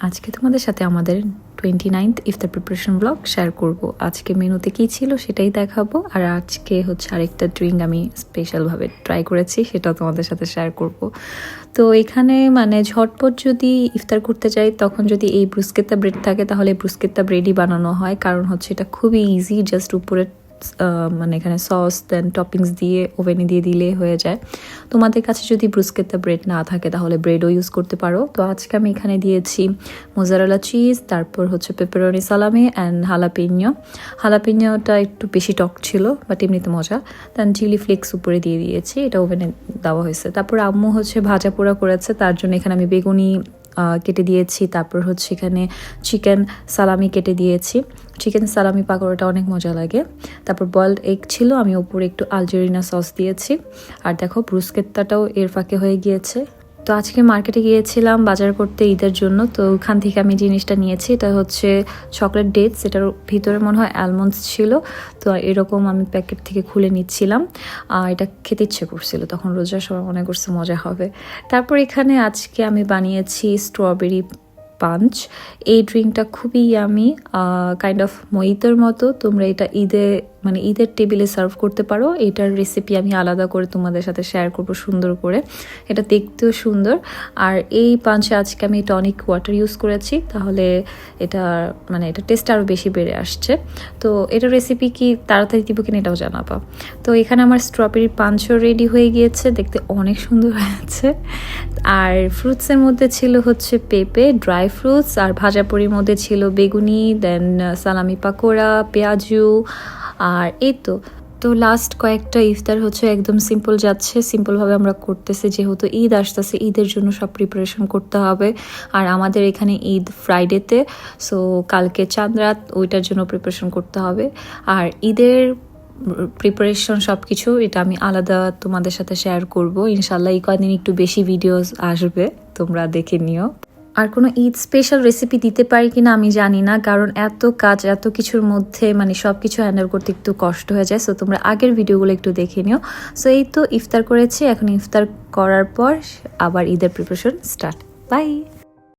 আজকে তোমাদের সাথে আমাদের 29th ইফতার প্রিপারেশন ব্লগ শেয়ার করব। আজকে মেনুতে কি ছিল সেটাই দেখাবো, আর আজকে হচ্ছে আরেকটা ড্রিঙ্ক আমি স্পেশালভাবে ট্রাই করেছি, সেটাও তোমাদের সাথে শেয়ার করব। তো এখানে মানে ঝটপট যদি ইফতার করতে চাই তখন যদি এই ব্রুস্কেতা ব্রেড থাকে তাহলে ব্রুস্কেতা ব্রেডই বানানো হয়, কারণ হচ্ছে এটা খুবই ইজি, জাস্ট উপরে মানে এখানে সস দেন টপিংস দিয়ে ওভেনে দিয়ে দিলে হয়ে যায়। তোমাদের কাছে যদি ব্রুস্কেতা ব্রেড না থাকে তাহলে ব্রেডও ইউজ করতে পারো। তো আজকে আমি এখানে দিয়েছি মোজারেলা চিজ, তারপর হচ্ছে পেপারনি সালামি অ্যান্ড হালাপিনিওটা একটু বেশি টক ছিল বাট এমনিতে মজা। দেন চিলি ফ্লেক্স উপরে দিয়ে দিয়েছি, এটা ওভেনে দেওয়া হয়েছে। তারপর আম্মু হচ্ছে ভাজা পোড়া করেছে, তার জন্য এখানে আমি বেগুনি কেটে দিয়েছি, তারপর হচ্ছে এখানে চিকেন সালামি কেটে দিয়েছি। চিকেন সালামি পাকোড়াটা অনেক মজা লাগে। তারপর বয়েলড এগ ছিল, আমি উপরে একটু আলজেরিনা সস দিয়েছি। আর দেখো ব্রুস্কেত্তাটাও এর ফাঁকে হয়ে গিয়েছে। তো আজকে মার্কেটে গিয়েছিলাম বাজার করতে ঈদের জন্য, তো ওখান থেকে আমি জিনিসটা নিয়েছি। এটা হচ্ছে চকলেট ডেটস, এটার ভিতরে মনে হয় অ্যালমন্ডস ছিল। তো এরকম আমি প্যাকেট থেকে খুলে নিচ্ছিলাম, এটা খেতে ইচ্ছে করছিল, তখন রোজার সময় মনে করছে মজা হবে। তারপর এখানে আজকে আমি বানিয়েছি স্ট্রবেরি পাঞ্চ। এই ড্রিঙ্কটা খুবই ইয়ামি, কাইন্ড অফ মহিতোর মতো। তোমরা এটা ঈদের টেবিলে সার্ভ করতে পারো। এটার রেসিপি আমি আলাদা করে তোমাদের সাথে শেয়ার করব সুন্দর করে। এটা দেখতেও সুন্দর। আর এই পাঞ্চে আজকে আমি টনিক ওয়াটার ইউজ করেছি, তাহলে এটা টেস্ট আরও বেশি বেড়ে আসছে। তো এটার রেসিপি কি তাড়াতাড়ি দিব কিনা এটাও জানাবা। তো এখানে আমার স্ট্রবেরি পাঞ্চও রেডি হয়ে গিয়েছে, দেখতে অনেক সুন্দর হয়েছে। আর ফ্রুটসের মধ্যে ছিল হচ্ছে পেঁপে, ড্রাই ফ্রুটস, আর ভাজা পুরির মধ্যে ছিল বেগুনি, দেন সালামি পাকোড়া, পেঁয়াজু। আর এই তো লাস্ট কয়েকটা ইফতার হচ্ছে একদম সিম্পল যাচ্ছে, সিম্পলভাবে আমরা করতেছি, যেহেতু ঈদ আসতেছে, ঈদের জন্য সব প্রিপারেশন করতে হবে। আর আমাদের এখানে ঈদ ফ্রাইডেতে, সো কালকে চাঁদ রাত, ওইটার জন্য প্রিপারেশন করতে হবে। আর ঈদের প্রিপারেশন সব কিছু এটা আমি আলাদা তোমাদের সাথে শেয়ার করব ইনশাল্লাহ। এই কয়েকদিন একটু বেশি ভিডিওস আসবে, তোমরা দেখে নিও। আর কোনো ঈদ স্পেশাল রেসিপি দিতে পারি কিনা আমি জানি না, কারণ এত কাজ এত কিছুর মধ্যে সব কিছু হ্যান্ডেল করতে একটু কষ্ট হয়ে যায়। সো তোমরা আগের ভিডিওগুলো একটু দেখে নিও। সো এই তো ইফতার করেছি, এখন ইফতার করার পর আবার ঈদের প্রিপারেশন স্টার্ট। বাই।